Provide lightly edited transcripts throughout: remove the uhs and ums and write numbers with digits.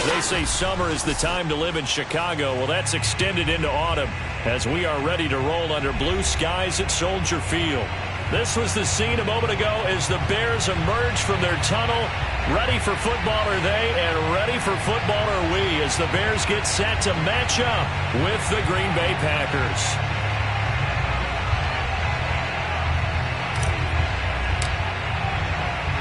They say summer is the time to live in Chicago. Well, that's extended into autumn as we are ready to roll under blue skies at Soldier Field. This was the scene a moment ago as the Bears emerged from their tunnel. Ready for football are they, and ready for football are we as the Bears get set to match up with the Green Bay Packers.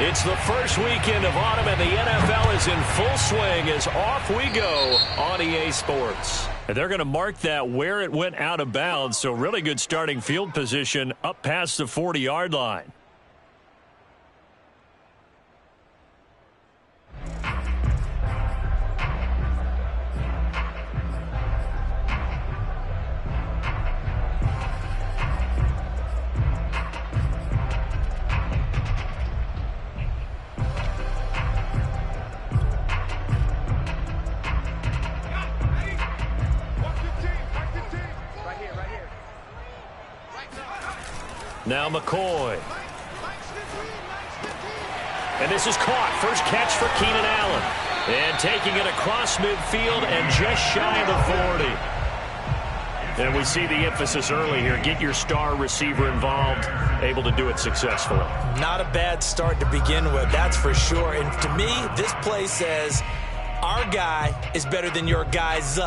It's the first weekend of autumn, and the NFL is in full swing as off we go on EA Sports. And they're going to mark that where it went out of bounds, so really good starting field position up past the 40-yard line. Now McCoy. And this is caught. First catch for Keenan Allen. And taking it across midfield and just shy of the 40. And we see the emphasis early here. Get your star receiver involved. Able to do it successfully. Not a bad start to begin with, that's for sure. And to me, this play says our guy is better than your guy's.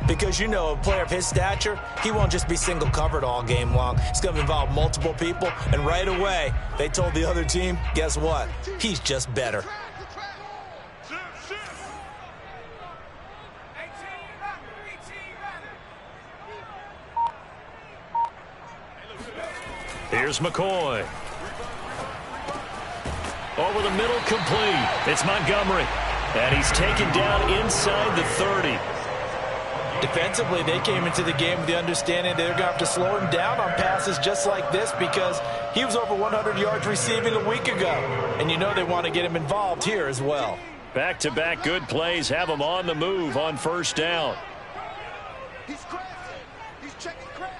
Because, you know, a player of his stature, he won't just be single covered all game long. It's going to involve multiple people. And right away, they told the other team, guess what? He's just better. Here's McCoy. Over the middle, complete. It's Montgomery. And he's taken down inside the 30. Defensively, they came into the game with the understanding they're going to have to slow him down on passes just like this because he was over 100 yards receiving a week ago. And you know they want to get him involved here as well. Back-to-back good plays have him on the move on first down. He's crashing. He's checking crash.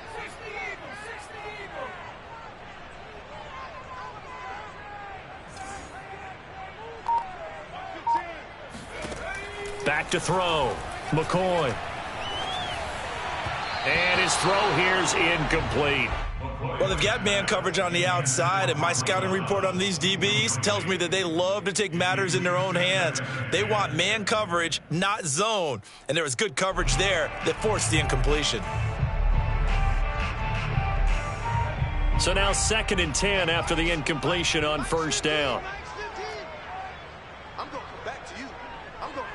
Back to throw. McCoy. And his throw here's incomplete. Well, they've got man coverage on the outside, and my scouting report on these DBs tells me that they love to take matters in their own hands. They want man coverage, not zone. And there was good coverage there that forced the incompletion. So now 2nd and 10 after the incompletion on first down. I'm going to come back to you. I'm going to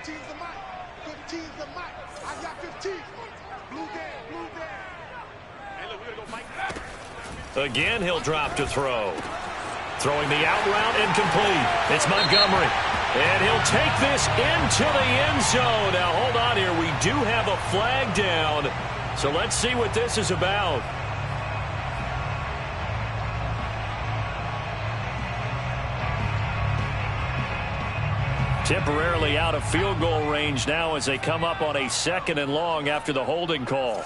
15's the mic. 15's the mic. I got 15. Blue down, blue down. Hey, look, we're going to go Mike. Again, he'll drop to throw. Throwing the out route incomplete. It's Montgomery. And he'll take this into the end zone. Now, hold on here. We do have a flag down. So let's see what this is about. Temporarily out of field goal range now as they come up on a 2nd and long after the holding call.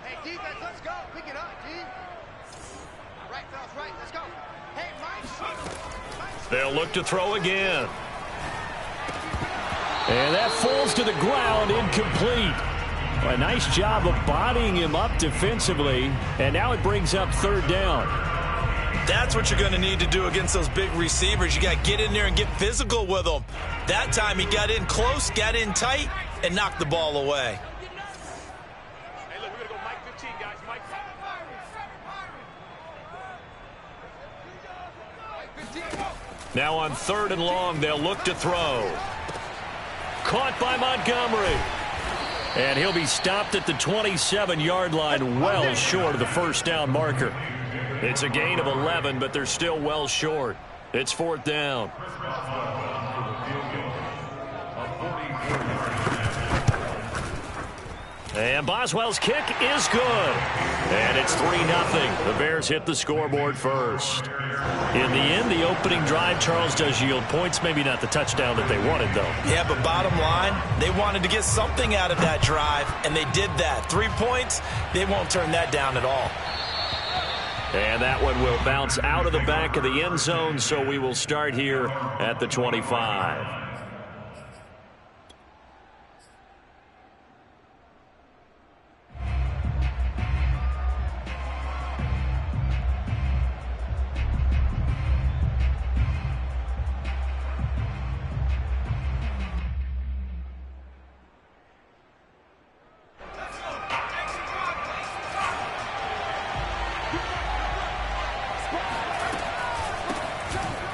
Hey, defense, let's go. Pick it up, D. Right, fellas, right. Let's go. Hey, Mike. They'll look to throw again. And that falls to the ground, incomplete. A nice job of bodying him up defensively. And now it brings up 3rd down. That's what you're going to need to do against those big receivers. You got to get in there and get physical with them. That time he got in close, got in tight, and knocked the ball away. Hey, look, we're going to go Mike 15, guys. Mike 15. Now on 3rd and long, they'll look to throw. Caught by Montgomery. And he'll be stopped at the 27-yard line, well short of the first down marker. It's a gain of 11, but they're still well short. It's 4th down. And Boswell's kick is good. And it's 3-0. The Bears hit the scoreboard first. In the end, the opening drive, Charles, does yield points. Maybe not the touchdown that they wanted, though. Yeah, but bottom line, they wanted to get something out of that drive, and they did that. 3 points, they won't turn that down at all. And that one will bounce out of the back of the end zone, so we will start here at the 25.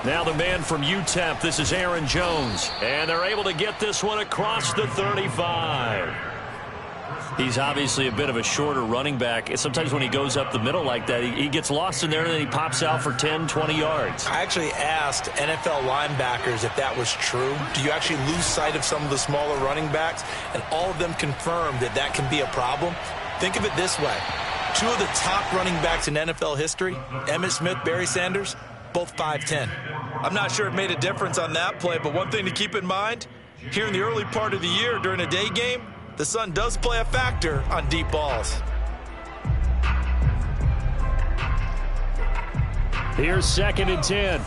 Now the man from UTEP, this is Aaron Jones. And they're able to get this one across the 35. He's obviously a bit of a shorter running back. Sometimes when he goes up the middle like that, he gets lost in there and then he pops out for 10, 20 yards. I actually asked NFL linebackers if that was true. Do you actually lose sight of some of the smaller running backs? And all of them confirmed that that can be a problem. Think of it this way. Two of the top running backs in NFL history, Emmitt Smith, Barry Sanders, both 5'10". I'm not sure it made a difference on that play, but one thing to keep in mind, here in the early part of the year during a day game, the sun does play a factor on deep balls. Here's 2nd and 10.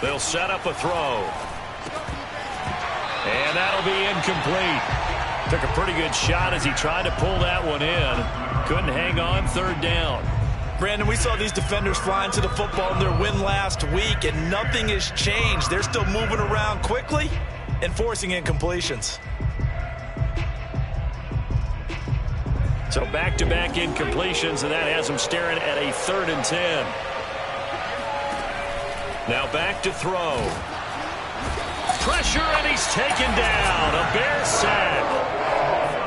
They'll set up a throw. And that'll be incomplete. Took a pretty good shot as he tried to pull that one in. Couldn't hang on, 3rd down. Brandon, we saw these defenders flying to the football in their win last week, and nothing has changed. They're still moving around quickly and forcing incompletions. So back-to-back incompletions, and that has them staring at a 3rd and 10. Now back to throw. Pressure, and he's taken down. A Bear sack.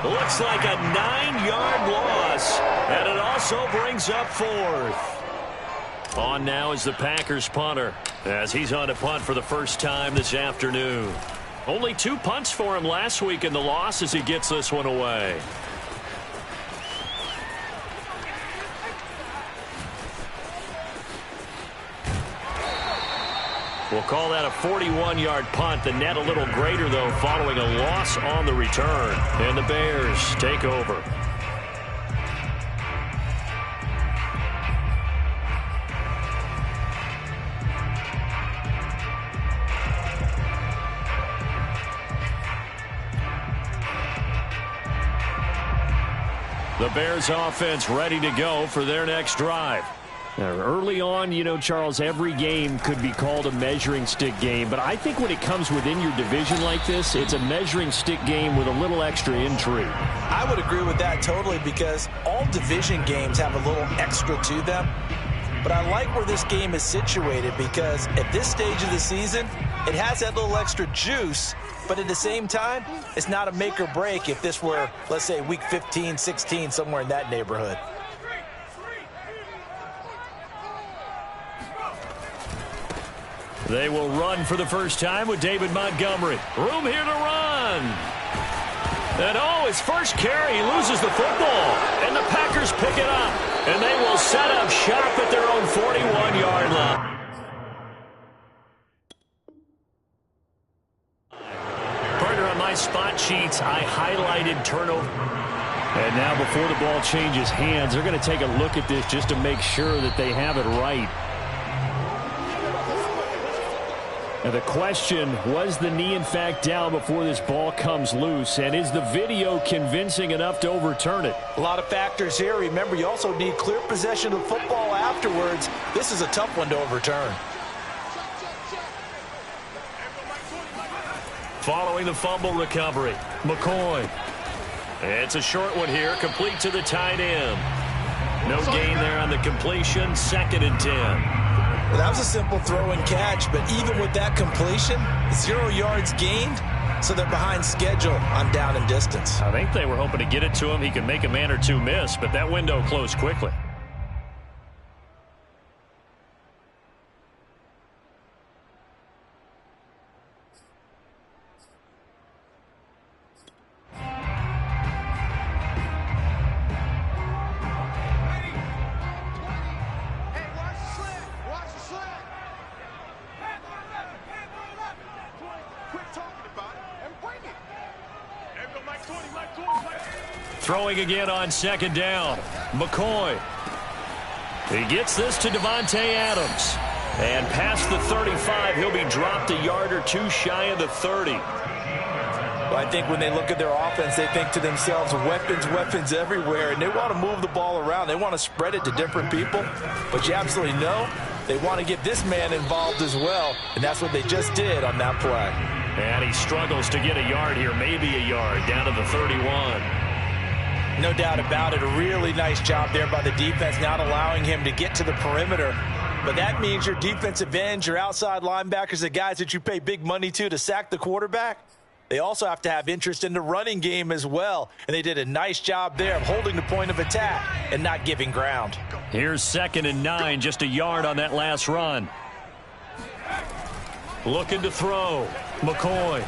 Looks like a 9-yard loss, and it also brings up 4th. On now is the Packers punter, as he's on to punt for the first time this afternoon. Only 2 punts for him last week in the loss as he gets this one away. We'll call that a 41-yard punt. The net a little greater, though, following a loss on the return. And the Bears take over. The Bears offense ready to go for their next drive. Now, early on, you know, Charles, every game could be called a measuring stick game. But I think when it comes within your division like this, it's a measuring stick game with a little extra intrigue. I would agree with that totally, because all division games have a little extra to them. But I like where this game is situated, because at this stage of the season, it has that little extra juice. But at the same time, it's not a make or break if this were, let's say, week 15, 16, somewhere in that neighborhood. They will run for the first time with David Montgomery. Room here to run. And oh, his first carry, he loses the football. And the Packers pick it up. And they will set up shop at their own 41-yard line. Partner, on my spot sheets, I highlighted turnover. And now before the ball changes hands, they're going to take a look at this just to make sure that they have it right. Now the question, was the knee in fact down before this ball comes loose? And is the video convincing enough to overturn it? A lot of factors here. Remember, you also need clear possession of football afterwards. This is a tough one to overturn. Following the fumble recovery, McCoy. It's a short one here, complete to the tight end. No gain there on the completion, 2nd and 10. That was a simple throw and catch, but even with that completion, 0 yards gained, so they're behind schedule on down and distance. I think they were hoping to get it to him. He could make a man or two miss, but that window closed quickly. Throwing again on second down. McCoy. He gets this to Devontae Adams. And past the 35, he'll be dropped a yard or two shy of the 30. Well, I think when they look at their offense, they think to themselves, weapons everywhere, and they want to move the ball around. They want to spread it to different people. But you absolutely know they want to get this man involved as well, and that's what they just did on that play. And he struggles to get a yard here, maybe a yard, down to the 31. No doubt about it. A really nice job there by the defense, not allowing him to get to the perimeter. But that means your defensive ends, your outside linebackers, the guys that you pay big money to sack the quarterback, they also have to have interest in the running game as well. And they did a nice job there of holding the point of attack and not giving ground. Here's 2nd and 9, just a yard on that last run. Looking to throw. McCoy.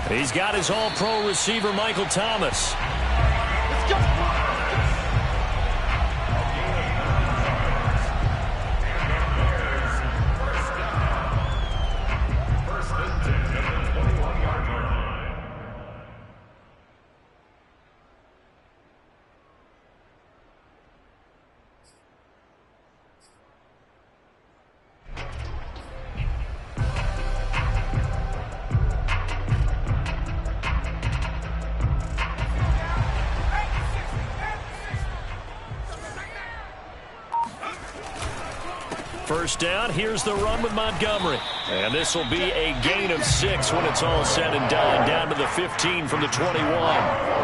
He's got his all-pro receiver, Michael Thomas. Let's go. First down, here's the run with Montgomery. And this will be a gain of 6 when it's all said and done, down to the 15 from the 21.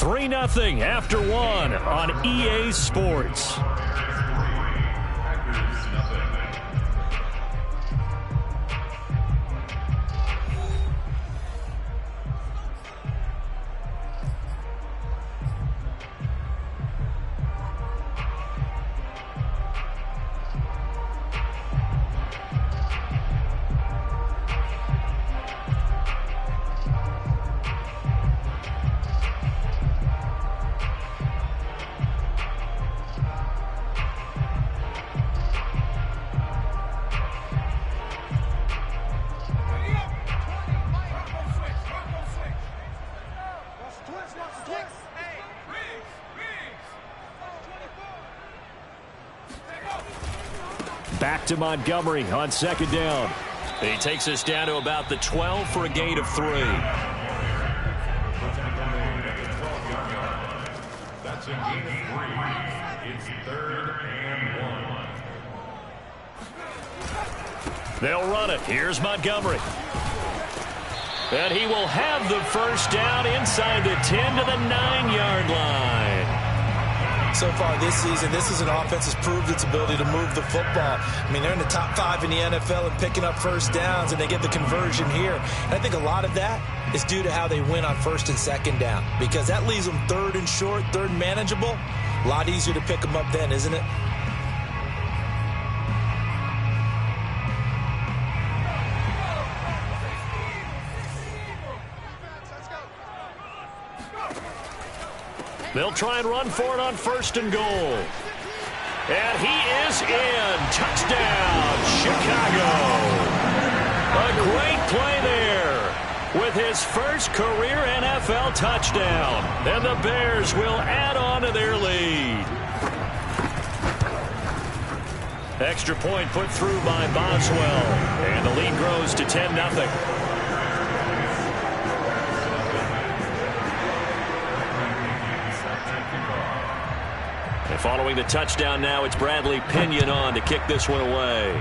3-0 after 1 on EA Sports. Back to Montgomery on 2nd down. He takes us down to about the 12 for a gain of 3. That's a gain of 3. It's 3rd and 1. They'll run it. Here's Montgomery. And he will have the first down inside the 10 to the 9-yard line. So far this season, this is an offense that's proved its ability to move the football. I mean, they're in the top 5 in the NFL and picking up first downs, and they get the conversion here. And I think a lot of that is due to how they win on 1st and 2nd down, because that leaves them 3rd and short, 3rd and manageable. A lot easier to pick them up then, isn't it? They'll try and run for it on 1st and goal. And he is in. Touchdown, Chicago. A great play there with his first career NFL touchdown. And the Bears will add on to their lead. Extra point put through by Boswell. And the lead grows to 10-0. Following the touchdown now, it's Bradley Pinion on to kick this one away.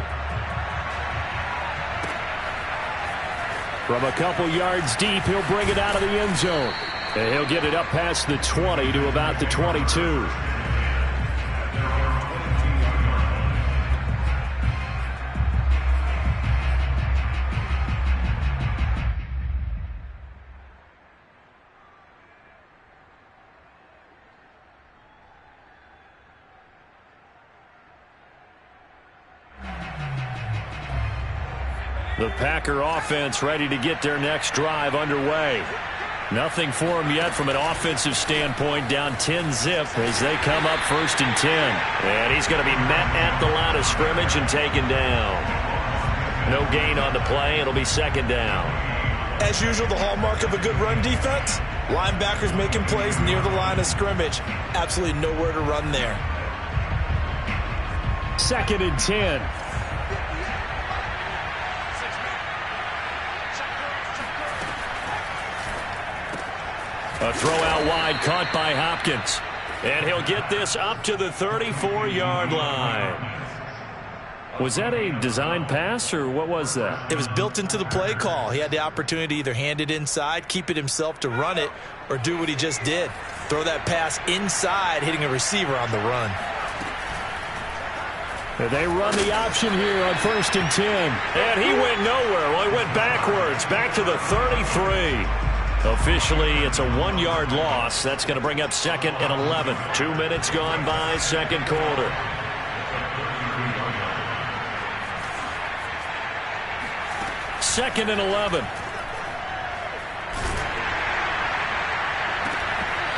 From a couple yards deep, he'll bring it out of the end zone. And he'll get it up past the 20 to about the 22. The Packer offense ready to get their next drive underway. Nothing for them yet from an offensive standpoint, down 10-zip as they come up 1st and 10. And he's going to be met at the line of scrimmage and taken down. No gain on the play. It'll be 2nd down. As usual, the hallmark of a good run defense, linebackers making plays near the line of scrimmage. Absolutely nowhere to run there. 2nd and 10. A throw out wide caught by Hopkins. And he'll get this up to the 34-yard line. Was that a design pass, or what was that? It was built into the play call. He had the opportunity to either hand it inside, keep it himself to run it, or do what he just did. Throw that pass inside, hitting a receiver on the run. They run the option here on 1st and 10. And he went nowhere. Well, he went backwards, back to the 33. Officially, it's a 1-yard loss. That's going to bring up 2nd and 11. 2 minutes gone by, 2nd quarter. Second and 11.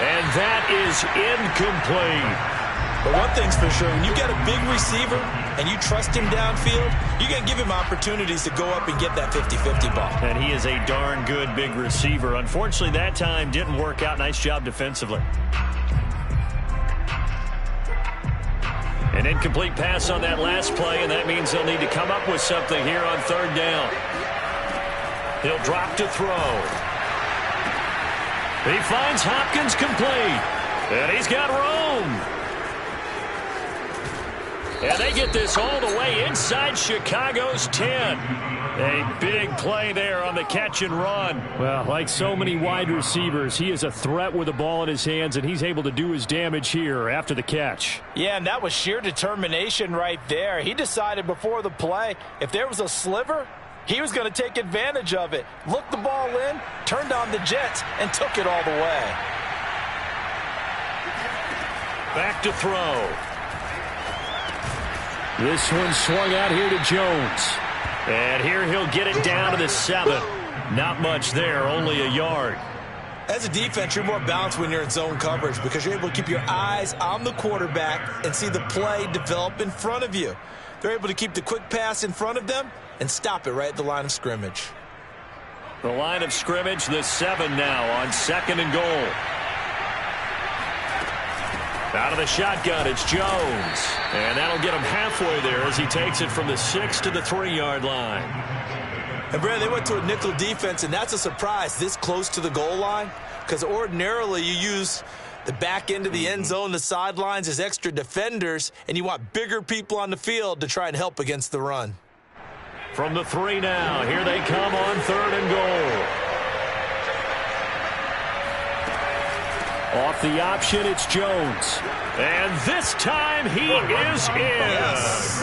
And that is incomplete. But one thing's for sure, when you got a big receiver and you trust him downfield, you're going to give him opportunities to go up and get that 50-50 ball. And he is a darn good big receiver. Unfortunately, that time didn't work out. Nice job defensively. An incomplete pass on that last play, and that means they'll need to come up with something here on 3rd down. He'll drop to throw. He finds Hopkins complete. And he's got room. And they get this all the way inside Chicago's 10. A big play there on the catch and run. Well, like so many wide receivers, he is a threat with the ball in his hands, and he's able to do his damage here after the catch. Yeah, and that was sheer determination right there. He decided before the play, if there was a sliver, he was going to take advantage of it. Looked the ball in, turned on the jets, and took it all the way. Back to throw. This one swung out here to Jones. And here he'll get it down to the 7. Not much there, only a yard. As a defense, you're more balanced when you're in zone coverage because you're able to keep your eyes on the quarterback and see the play develop in front of you. They're able to keep the quick pass in front of them and stop it right at the line of scrimmage. The line of scrimmage, the 7 now on 2nd and goal. Out of the shotgun, it's Jones. And that'll get him halfway there as he takes it from the 6 to the 3-yard line. And, Brad, they went to a nickel defense, and that's a surprise this close to the goal line because ordinarily you use the back end of the end zone, the sidelines as extra defenders, and you want bigger people on the field to try and help against the run. From the 3 now, here they come on 3rd and goal. Off the option, it's Jones. And this time he is in. Yes.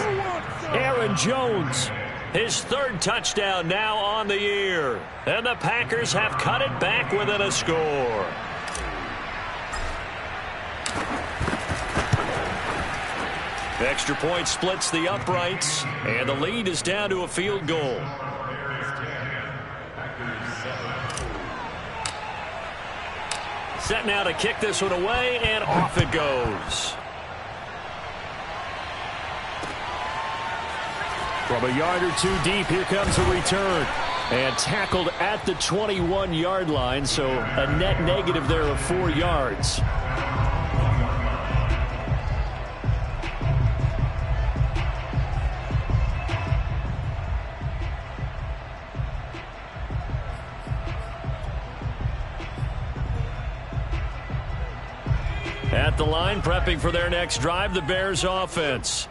Aaron Jones, his 3rd touchdown now on the year. And the Packers have cut it back within a score. Extra point splits the uprights, and the lead is down to a field goal. Set now to kick this one away, and off it goes. From a yard or 2 deep, here comes a return. And tackled at the 21-yard line, so a net negative there of 4 yards. At the line, prepping for their next drive, the Bears offense.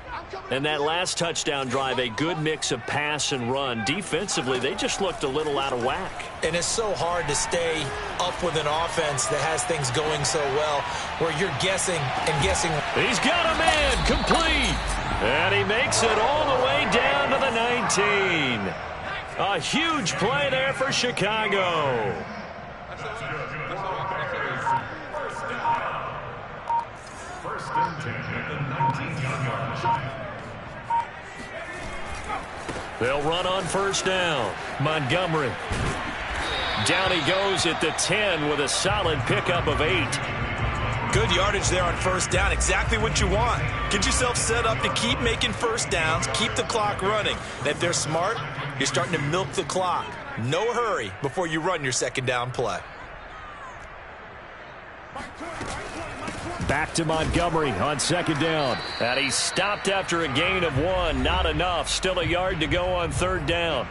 And that last touchdown drive, a good mix of pass and run. Defensively, they just looked a little out of whack. And it's so hard to stay up with an offense that has things going so well, where you're guessing and guessing. He's got a man, complete. And he makes it all the way down to the 19. A huge play there for Chicago. First and 10 at the 19-yard line. They'll run on first down. Montgomery. Down he goes at the 10 with a solid pickup of 8. Good yardage there on first down. Exactly what you want. Get yourself set up to keep making first downs, keep the clock running. And if they're smart, you're starting to milk the clock. No hurry before you run your second down play. Back to Montgomery on second down. And he stopped after a gain of 1. Not enough. Still a yard to go on third down.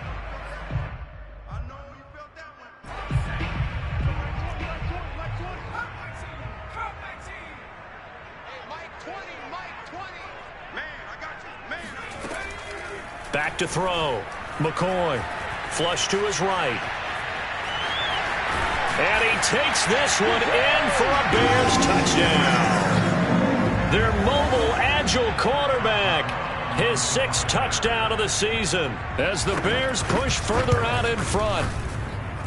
Back to throw. McCoy. Flush to his right. And he takes this one in for a Bears touchdown. Their mobile, agile quarterback. His 6th touchdown of the season as the Bears push further out in front.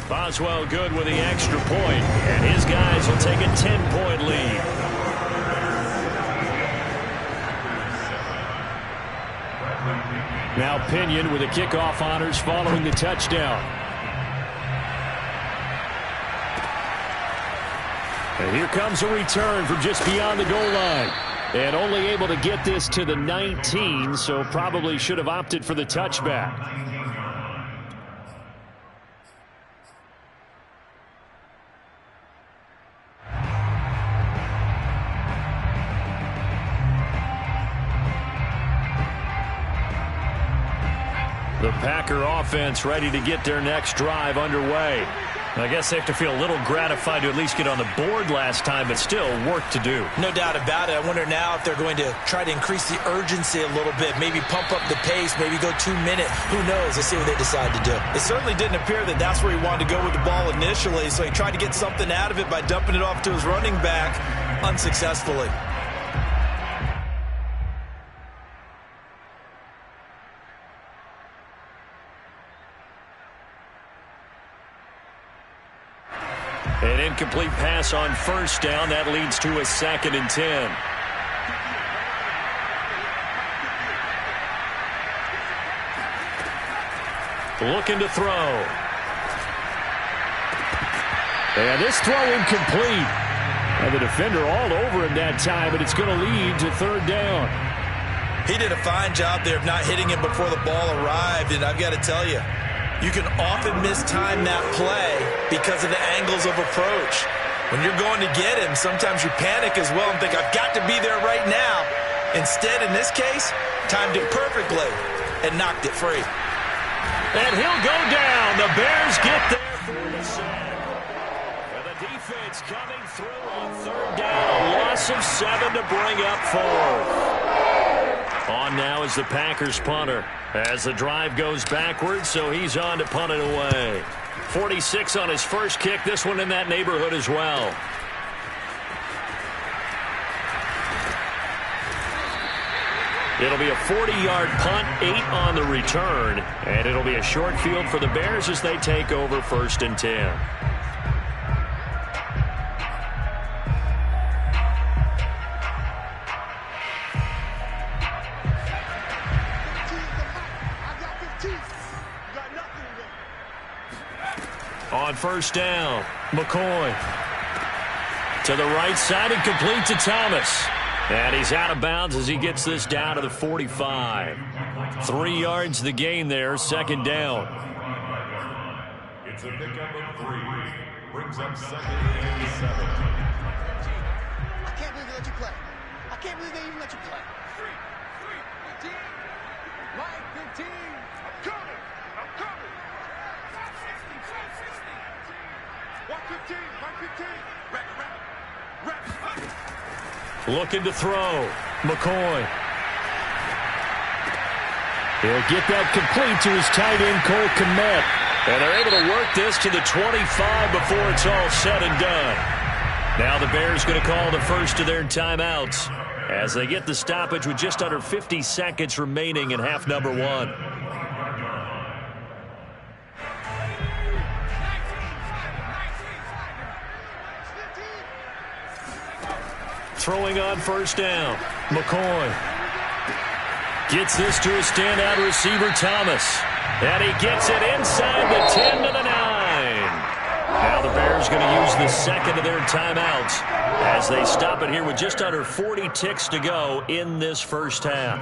Boswell good with the extra point, and his guys will take a 10-point lead. Now Pinion with the kickoff honors following the touchdown. And here comes a return from just beyond the goal line. And only able to get this to the 19, so probably should have opted for the touchback. The Packer offense ready to get their next drive underway. I guess they have to feel a little gratified to at least get on the board last time, but still work to do. No doubt about it. I wonder now if they're going to try to increase the urgency a little bit, maybe pump up the pace, maybe go 2 minutes. Who knows? Let's see what they decide to do. It certainly didn't appear that that's where he wanted to go with the ball initially, so he tried to get something out of it by dumping it off to his running back unsuccessfully. An incomplete pass on first down. That leads to a 2nd and 10. Looking to throw. And this throw incomplete. And the defender all over him that time, but it's going to lead to 3rd down. He did a fine job there of not hitting it before the ball arrived, and I've got to tell you, you can often mistime that play because of the angles of approach. When you're going to get him, sometimes you panic as well and think, I've got to be there right now. Instead, in this case, timed it perfectly and knocked it free. And he'll go down. The Bears get there for the sack. And the defense coming through on 3rd down. A loss of 7 to bring up 4th. On now is the Packers punter as the drive goes backwards, so he's on to punt it away. 46 on his first kick, this one in that neighborhood as well. It'll be a 40-yard punt, 8 on the return, and it'll be a short field for the Bears as they take over 1st and 10. On first down, McCoy to the right side and complete to Thomas. And he's out of bounds as he gets this down to the 45. 3 yards the gain there, 2nd down. It's a pickup of 3. Brings up 2nd and 7. I can't believe they let you play. I can't believe they even let you play. 15. Mike 15. I'm coming. I'm coming. 115, 115. Looking to throw. McCoy. He'll get that complete to his tight end, Cole Kmet. And they're able to work this to the 25 before it's all said and done. Now the Bears going to call the first of their timeouts as they get the stoppage with just under 50 seconds remaining in half number 1. Throwing on first down. McCoy gets this to his standout receiver, Thomas. And he gets it inside the 10 to the 9. Now the Bears going to use the second of their timeouts as they stop it here with just under 40 ticks to go in this first half.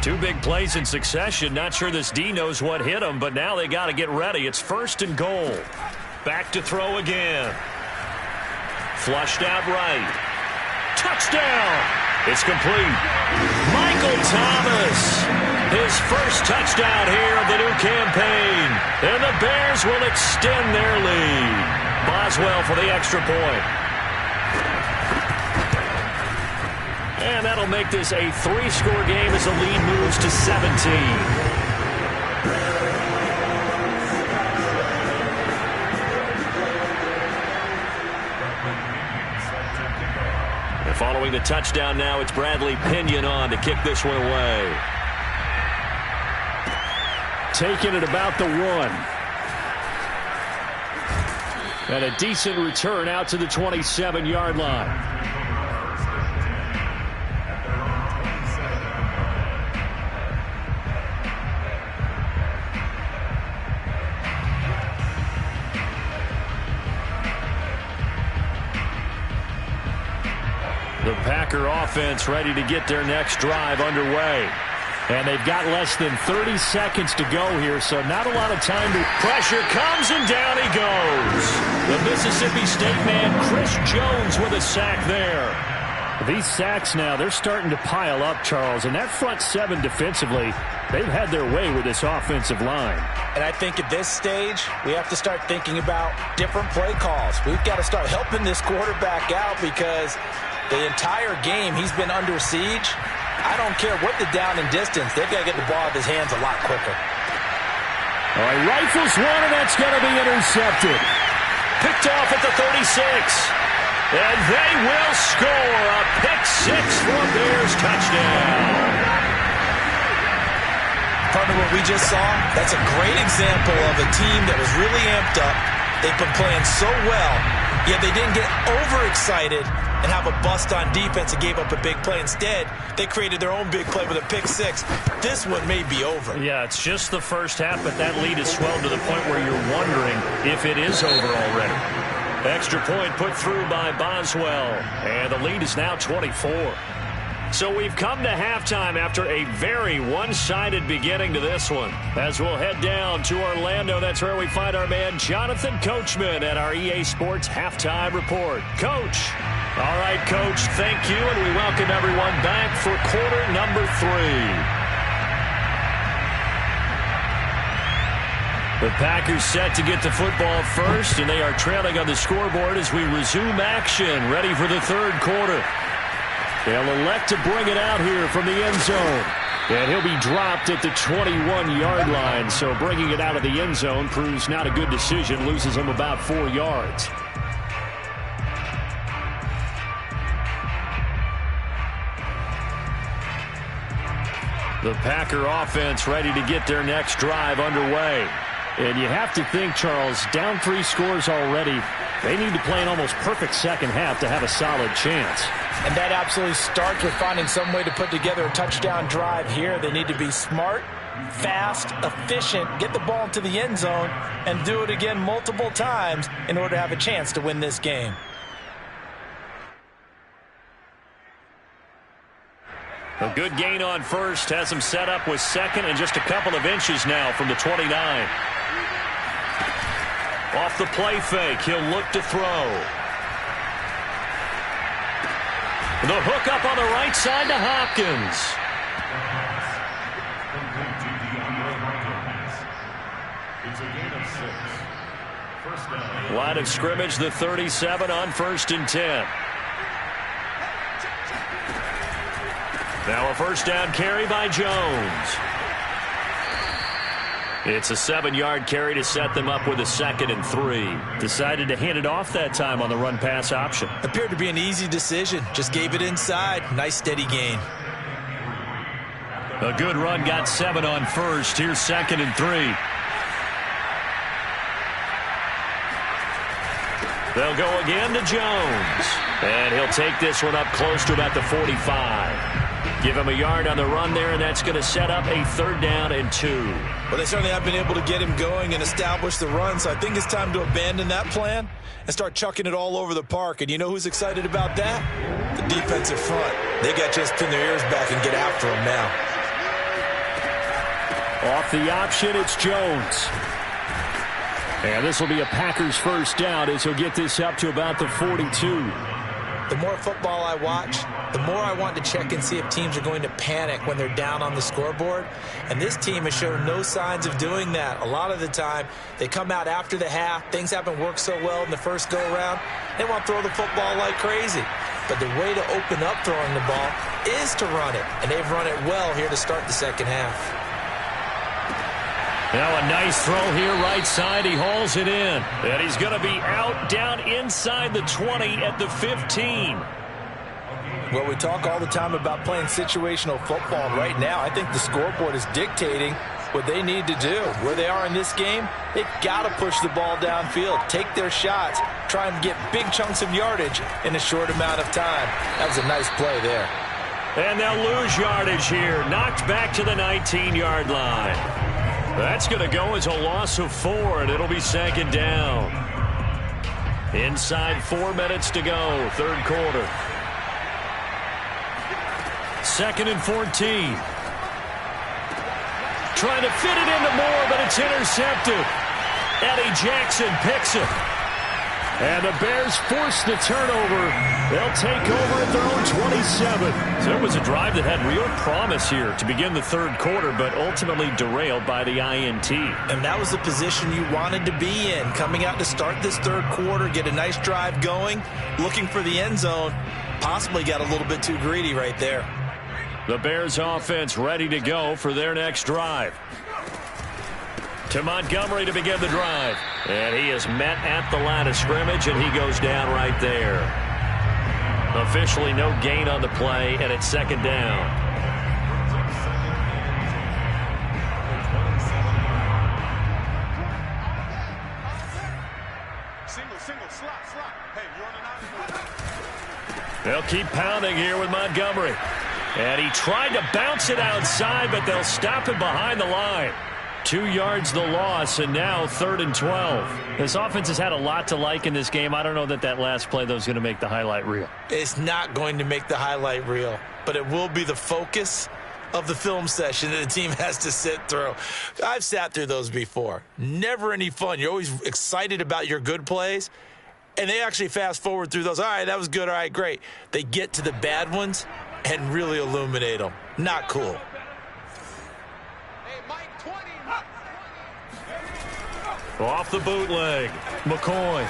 Two big plays in succession. Not sure this D knows what hit him, but now they got to get ready. It's 1st and goal. Back to throw again. Flushed out right. Touchdown! It's complete. Michael Thomas, his first touchdown here of the new campaign. And the Bears will extend their lead. Boswell for the extra point. And that'll make this a 3-score game as the lead moves to 17. And following the touchdown now, it's Bradley Pinion on to kick this one away. Taking it about the 1. And a decent return out to the 27-yard line. The Packer offense ready to get their next drive underway. And they've got less than 30 seconds to go here, so not a lot of time to... Pressure comes, and down he goes. The Mississippi State man, Chris Jones, with a sack there. These sacks now, they're starting to pile up, Charles. And that front 7 defensively, they've had their way with this offensive line. And I think at this stage, we have to start thinking about different play calls. We've got to start helping this quarterback out because... the entire game, he's been under siege. I don't care what the down and distance. They've got to get the ball out of his hands a lot quicker. All right, rifles one, and that's going to be intercepted. Picked off at the 36. And they will score a pick-6 for a Bears touchdown. Partner, what we just saw, that's a great example of a team that was really amped up. They've been playing so well, yet they didn't get overexcited and have a bust on defense and gave up a big play. Instead, they created their own big play with a pick-6. This one may be over. Yeah, it's just the first half, but that lead has swelled to the point where you're wondering if it is over already. Extra point put through by Boswell, and the lead is now 24. So we've come to halftime after a very one-sided beginning to this one. As we'll head down to Orlando, that's where we find our man Jonathan Coachman at our EA Sports Halftime Report. Coach. All right, Coach, thank you, and we welcome everyone back for quarter number 3. The Packers set to get the football first, and they are trailing on the scoreboard as we resume action, ready for the third quarter. They'll elect to bring it out here from the end zone. And he'll be dropped at the 21-yard line, so bringing it out of the end zone proves not a good decision, loses him about 4 yards. The Packer offense ready to get their next drive underway. And you have to think, Charles, down 3 scores already. They need to play an almost perfect second half to have a solid chance. And that absolutely starts with finding some way to put together a touchdown drive here. They need to be smart, fast, efficient, get the ball into the end zone, and do it again multiple times in order to have a chance to win this game. A good gain on first has him set up with second and just a couple of inches now from the 29. Off the play fake, he'll look to throw. The hook up on the right side to Hopkins. It's a gain of 6. First down. Line of scrimmage, the 37 on 1st and 10. Now a first down carry by Jones. It's a 7-yard carry to set them up with a 2nd and 3. Decided to hand it off that time on the run-pass option. Appeared to be an easy decision. Just gave it inside. Nice steady gain. A good run, got 7 on first. Here's 2nd and 3. They'll go again to Jones. And he'll take this one up close to about the 45. Give him a yard on the run there, and that's going to set up a 3rd down and 2. Well, they certainly have been able to get him going and establish the run, so I think it's time to abandon that plan and start chucking it all over the park. And you know who's excited about that? The defensive front. They got to just pin their ears back and get after him now. Off the option, it's Jones. And this will be a Packers 1st down as he'll get this up to about the 42. The more football I watch, the more I want to check and see if teams are going to panic when they're down on the scoreboard. And this team has shown no signs of doing that. A lot of the time, they come out after the half. Things haven't worked so well in the first go-around. They want to throw the football like crazy. But the way to open up throwing the ball is to run it. And they've run it well here to start the second half. Now a nice throw here right side. He hauls it in. And he's going to be out down inside the 20 at the 15. Well, we talk all the time about playing situational football. And right now, I think the scoreboard is dictating what they need to do. Where they are in this game, they've got to push the ball downfield, take their shots, try and get big chunks of yardage in a short amount of time. That was a nice play there. And they'll lose yardage here. Knocked back to the 19-yard line. That's going to go as a loss of 4, and it'll be 2nd down. Inside 4 minutes to go, 3rd quarter. 2nd and 14. Trying to fit it into Moore, but it's intercepted. Eddie Jackson picks it. And the Bears force the turnover. They'll take over at their own 27. So it was a drive that had real promise here to begin the 3rd quarter, but ultimately derailed by the INT. And that was the position you wanted to be in, coming out to start this 3rd quarter, get a nice drive going, looking for the end zone. Possibly got a little bit too greedy right there. The Bears offense ready to go for their next drive. To Montgomery to begin the drive. And he is met at the line of scrimmage, and he goes down right there. Officially no gain on the play, and it's 2nd down. Single, slot. Hey, you're on the 9. They'll keep pounding here with Montgomery. And he tried to bounce it outside, but they'll stop him behind the line. 2 yards the loss, and now 3rd and 12. This offense has had a lot to like in this game. I don't know that last play, though, is going to make the highlight reel. It's not going to make the highlight reel, but it will be the focus of the film session that the team has to sit through. I've sat through those before. Never any fun. You're always excited about your good plays, and they actually fast forward through those. All right, that was good. All right, great. They get to the bad ones and really illuminate them. Not cool. Off the bootleg, McCoy.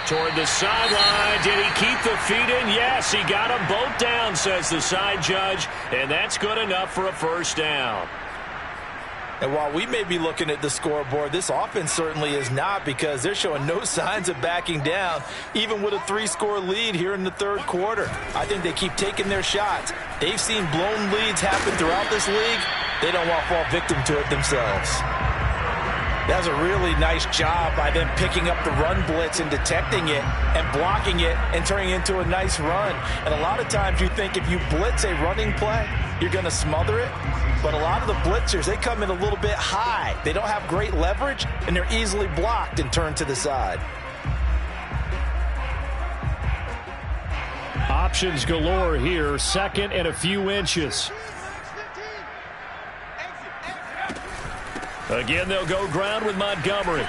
Toward the sideline. Did he keep the feet in? Yes, he got them both down, says the side judge, and that's good enough for a 1st down. And while we may be looking at the scoreboard, this offense certainly is not, because they're showing no signs of backing down, even with a 3-score lead here in the 3rd quarter. I think they keep taking their shots. They've seen blown leads happen throughout this league. They don't want to fall victim to it themselves. That was a really nice job by them picking up the run blitz and detecting it and blocking it and turning it into a nice run. And a lot of times you think if you blitz a running play, you're going to smother it. But a lot of the blitzers, they come in a little bit high. They don't have great leverage, and they're easily blocked and turned to the side. Options galore here. 2nd and a few inches. Again, they'll go ground with Montgomery.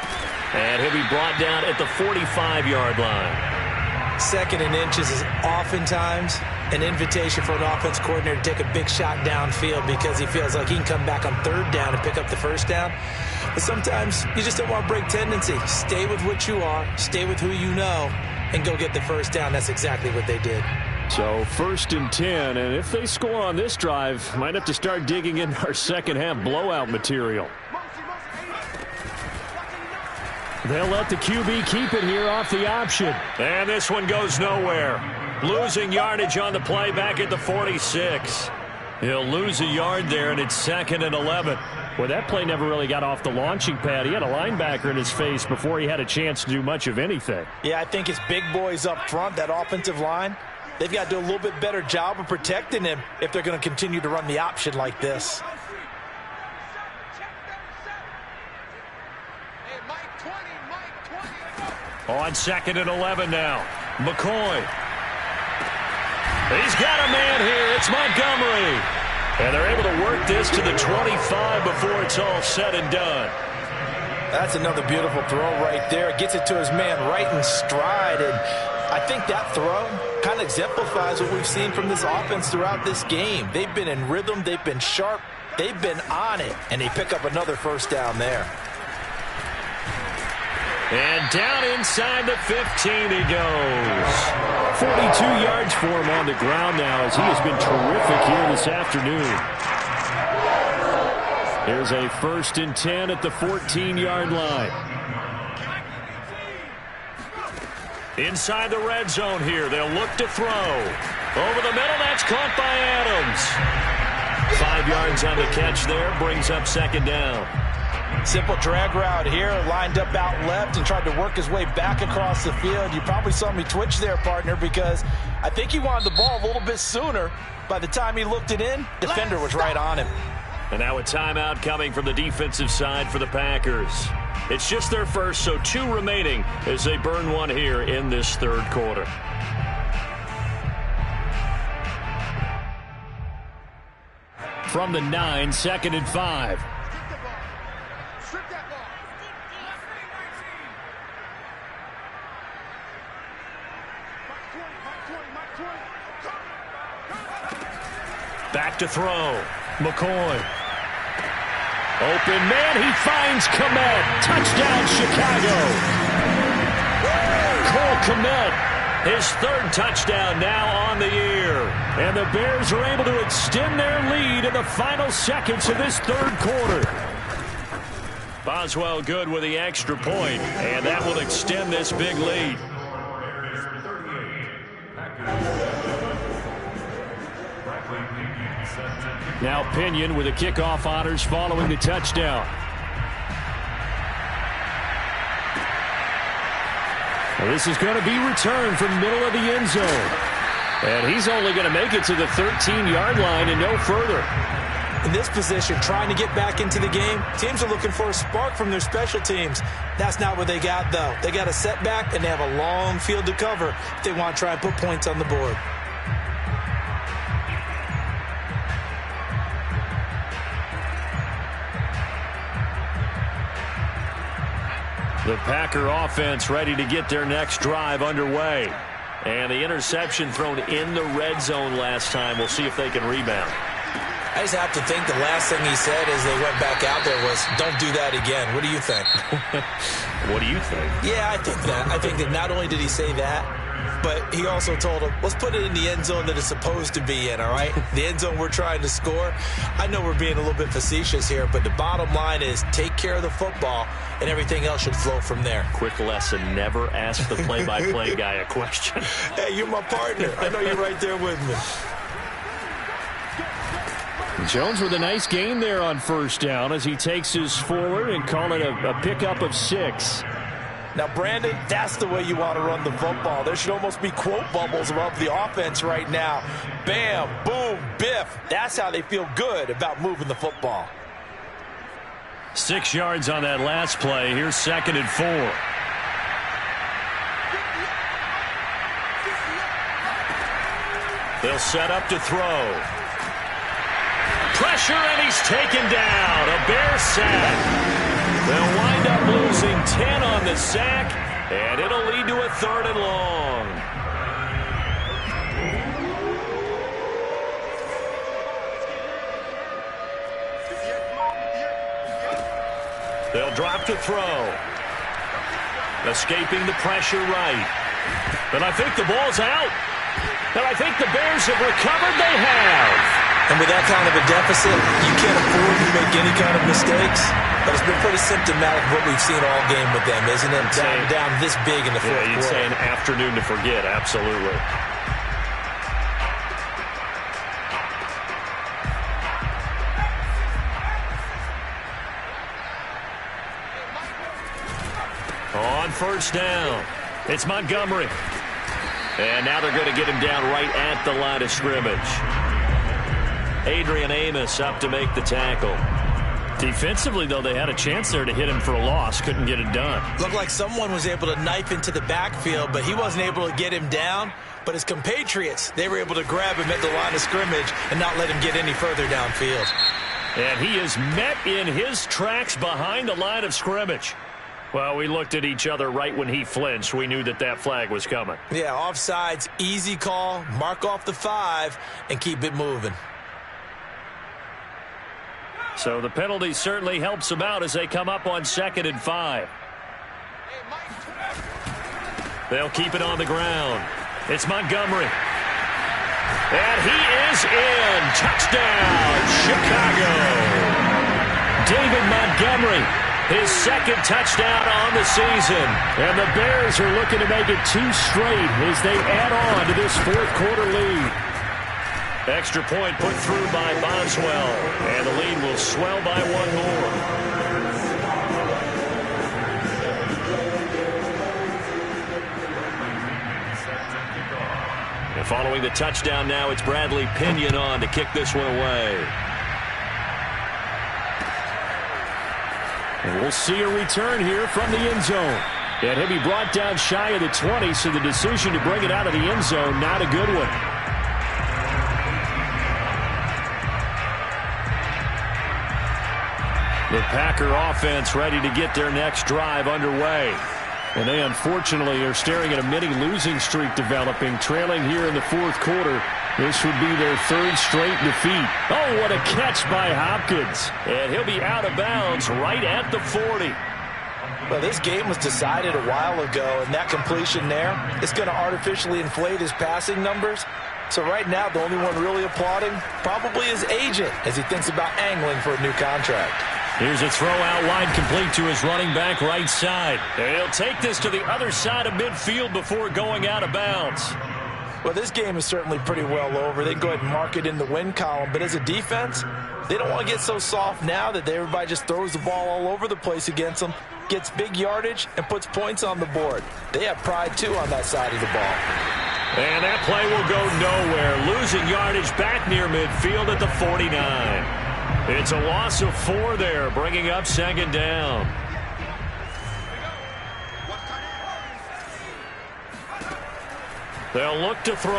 And he'll be brought down at the 45-yard line. 2nd and inches is oftentimes an invitation for an offense coordinator to take a big shot downfield because he feels like he can come back on 3rd down and pick up the 1st down. But sometimes you just don't want to break tendency. Stay with what you are, stay with who you know, and go get the 1st down. That's exactly what they did. So 1st and 10, and if they score on this drive, might have to start digging in our second-half blowout material. They'll let the QB keep it here off the option. And this one goes nowhere. Losing yardage on the play back at the 46. He'll lose a yard there, and it's 2nd and 11. Well, that play never really got off the launching pad. He had a linebacker in his face before he had a chance to do much of anything. Yeah, I think it's big boys up front, that offensive line. They've got to do a little bit better job of protecting him if they're going to continue to run the option like this. On 2nd and 11 now. McCoy. He's got a man here. It's Montgomery. And they're able to work this to the 25 before it's all said and done. That's another beautiful throw right there. Gets it to his man right in stride. And I think that throw kind of exemplifies what we've seen from this offense throughout this game. They've been in rhythm. They've been sharp. They've been on it. And they pick up another first down there. And down inside the 15 he goes. 42 yards for him on the ground now as he has been terrific here this afternoon. Here's a 1st and 10 at the 14-yard line. Inside the red zone here. They'll look to throw. Over the middle, that's caught by Adams. 5 yards on the catch there, brings up 2nd down. Simple drag route here, lined up out left and tried to work his way back across the field. You probably saw me twitch there, partner, because I think he wanted the ball a little bit sooner. By the time he looked it in, defender was right on him. And now a timeout coming from the defensive side for the Packers. It's just their first, so 2 remaining as they burn one here in this 3rd quarter. From the 9, 2nd and 5. Back to throw. McCoy. Open man. He finds Kmet. Touchdown, Chicago. Cole Kmet. His 3rd touchdown now on the year. And the Bears are able to extend their lead in the final seconds of this 3rd quarter. Boswell good with the extra point, and that will extend this big lead. Now Pinion with the kickoff honors following the touchdown. Well, this is going to be returned from the middle of the end zone. And he's only going to make it to the 13-yard line and no further. In this position, trying to get back into the game, teams are looking for a spark from their special teams. That's not what they got, though. They got a setback, and they have a long field to cover if they want to try and put points on the board. The Packer offense ready to get their next drive underway. And the interception thrown in the red zone last time. We'll see if they can rebound. I just have to think the last thing he said as they went back out there was, don't do that again. What do you think? What do you think? Yeah, I think that. I think that not only did he say that, but he also told him, let's put it in the end zone that it's supposed to be in, all right? The end zone we're trying to score. I know we're being a little bit facetious here, but the bottom line is take care of the football, and everything else should flow from there. Quick lesson, never ask the play-by-play guy a question. Hey, you're my partner. I know you're right there with me. Jones with a nice gain there on 1st down as he takes his forward and call it a pickup of 6. Now, Brandon, that's the way you want to run the football. There should almost be quote bubbles above the offense right now. Bam, boom, biff. That's how they feel good about moving the football. 6 yards on that last play. Here's 2nd and 4. They'll set up to throw. Pressure, and he's taken down. A Bear sack. They'll wind up losing 10 on the sack, and it'll lead to a 3rd and long. They'll drop to throw. Escaping the pressure right. But I think the ball's out. And I think the Bears have recovered. They have. And with that kind of a deficit, you can't afford to make any kind of mistakes. But it's been pretty symptomatic of what we've seen all game with them, isn't it? Down this big in the 4th quarter. You'd say an afternoon to forget, absolutely. first down. It's Montgomery. And now they're going to get him down right at the line of scrimmage. Adrian Amos up to make the tackle. Defensively, though, they had a chance there to hit him for a loss. Couldn't get it done. Looked like someone was able to knife into the backfield, but he wasn't able to get him down. But his compatriots, they were able to grab him at the line of scrimmage and not let him get any further downfield. And he is met in his tracks behind the line of scrimmage. Well, we looked at each other right when he flinched. We knew that that flag was coming. Yeah, offsides, easy call, mark off the 5, and keep it moving. So the penalty certainly helps them out as they come up on 2nd and 5. They'll keep it on the ground. It's Montgomery. And he is in. Touchdown, Chicago. David Montgomery, his 2nd touchdown on the season. And the Bears are looking to make it 2 straight as they add on to this 4th quarter lead. Extra point put through by Boswell. And the lead will swell by 1 more. And following the touchdown now, it's Bradley Pinion on to kick this one away. And we'll see a return here from the end zone. And he'll be brought down shy of the 20, so the decision to bring it out of the end zone, not a good one. The Packer offense ready to get their next drive underway. And they unfortunately are staring at a mini losing streak developing, trailing here in the 4th quarter. This would be their 3rd straight defeat. Oh, what a catch by Hopkins. And he'll be out of bounds right at the 40. Well, this game was decided a while ago, and that completion there is going to artificially inflate his passing numbers. So right now, the only one really applauding probably his agent as he thinks about angling for a new contract. Here's a throw out wide, complete to his running back right side. And he'll take this to the other side of midfield before going out of bounds. Well, this game is certainly pretty well over. They can go ahead and mark it in the win column. But as a defense, they don't want to get so soft now that everybody just throws the ball all over the place against them, gets big yardage, and puts points on the board. They have pride, too, on that side of the ball. And that play will go nowhere. Losing yardage back near midfield at the 49. It's a loss of 4 there, bringing up 2nd down. They'll look to throw.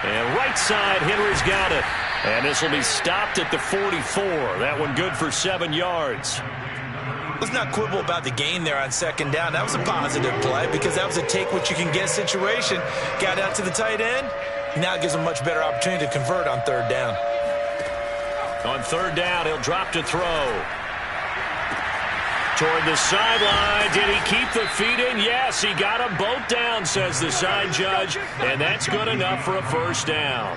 And right side, Henry's got it. And this will be stopped at the 44. That one good for 7 yards. Let's not quibble about the gain there on 2nd down. That was a positive play because that was a take-what-you-can-get situation. Got out to the tight end. Now it gives them a much better opportunity to convert on 3rd down. On 3rd down, he'll drop to throw. Toward the sideline. Did he keep the feet in? Yes, he got them both down, says the side judge. And that's good enough for a 1st down.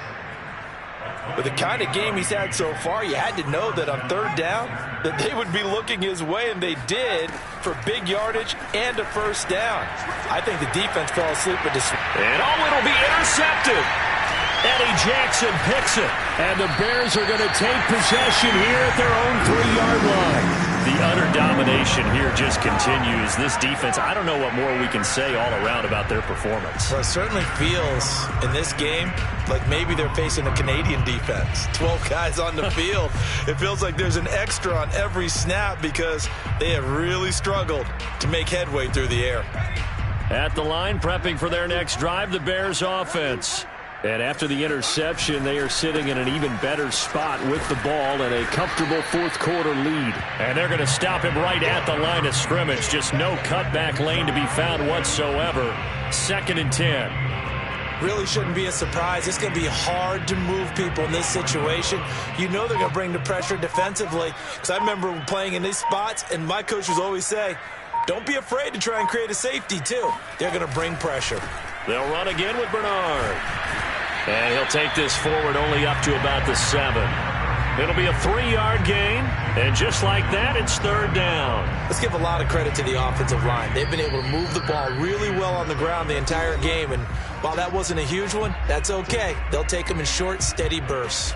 With the kind of game he's had so far, you had to know that on 3rd down that they would be looking his way, and they did, for big yardage and a 1st down. I think the defense fell asleep with this. And it'll be intercepted. Eddie Jackson picks it. And the Bears are going to take possession here at their own 3-yard line. The utter domination here just continues. This defense, I don't know what more we can say all around about their performance. Well, it certainly feels in this game like maybe they're facing a Canadian defense. 12 guys on the field. It feels like there's an extra on every snap because they have really struggled to make headway through the air. At the line, prepping for their next drive, the Bears offense. And after the interception, they are sitting in an even better spot with the ball and a comfortable 4th quarter lead. And they're going to stop him right at the line of scrimmage. Just no cutback lane to be found whatsoever. 2nd and 10. Really shouldn't be a surprise. It's going to be hard to move people in this situation. You know they're going to bring the pressure defensively. Because I remember playing in these spots, and my coaches always say, don't be afraid to try and create a safety, too. They're going to bring pressure. They'll run again with Bernard. And he'll take this forward only up to about the 7. It'll be a 3-yard gain. And just like that, it's 3rd down. Let's give a lot of credit to the offensive line. They've been able to move the ball really well on the ground the entire game. And while that wasn't a huge one, that's okay. They'll take them in short, steady bursts.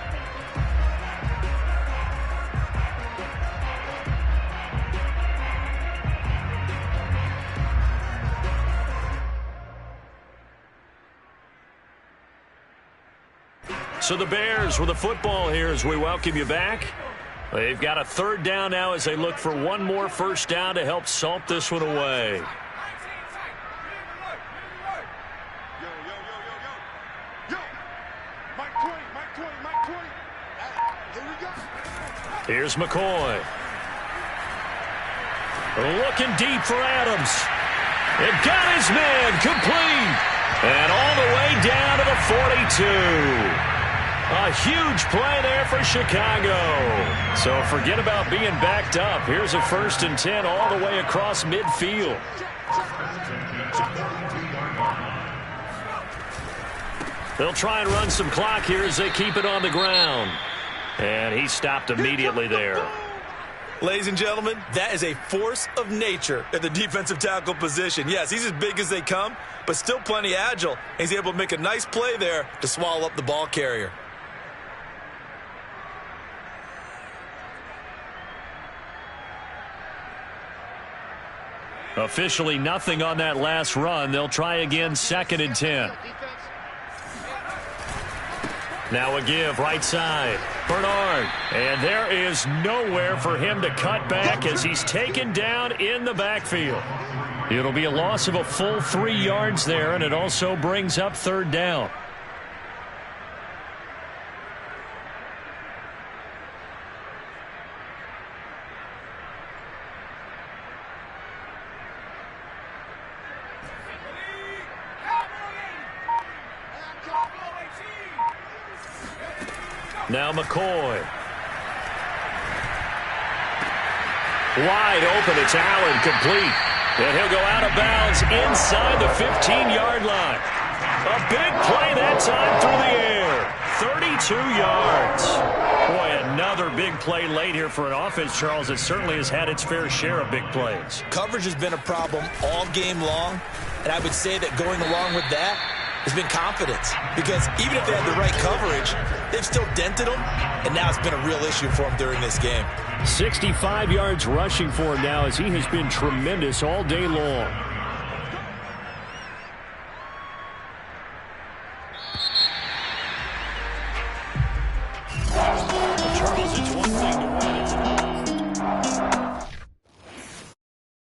So the Bears with the football here as we welcome you back. They've got a third down now as they look for one more first down to help salt this one away. Here's McCoy. Looking deep for Adams. It got his man complete. And all the way down to the 42. A huge play there for Chicago. So forget about being backed up. Here's a 1st and 10 all the way across midfield. They'll try and run some clock here as they keep it on the ground. And he stopped immediately there. Ladies and gentlemen, that is a force of nature at the defensive tackle position. Yes, he's as big as they come, but still plenty agile. He's able to make a nice play there to swallow up the ball carrier. Officially nothing on that last run. They'll try again, 2nd and 10. Now a give, right side. Bernard. And there is nowhere for him to cut back as he's taken down in the backfield. It'll be a loss of a full 3 yards there, and it also brings up 3rd down. Now McCoy. Wide open. It's Allen, complete. And he'll go out of bounds inside the 15-yard line. A big play that time through the air. 32 yards. Boy, another big play late here for an offense, Charles, that certainly has had its fair share of big plays. Coverage has been a problem all game long, and I would say that going along with that has been confidence, because even if they had the right coverage, they've still dented them, and now it's been a real issue for them during this game. 65 yards rushing for him now as he has been tremendous all day long.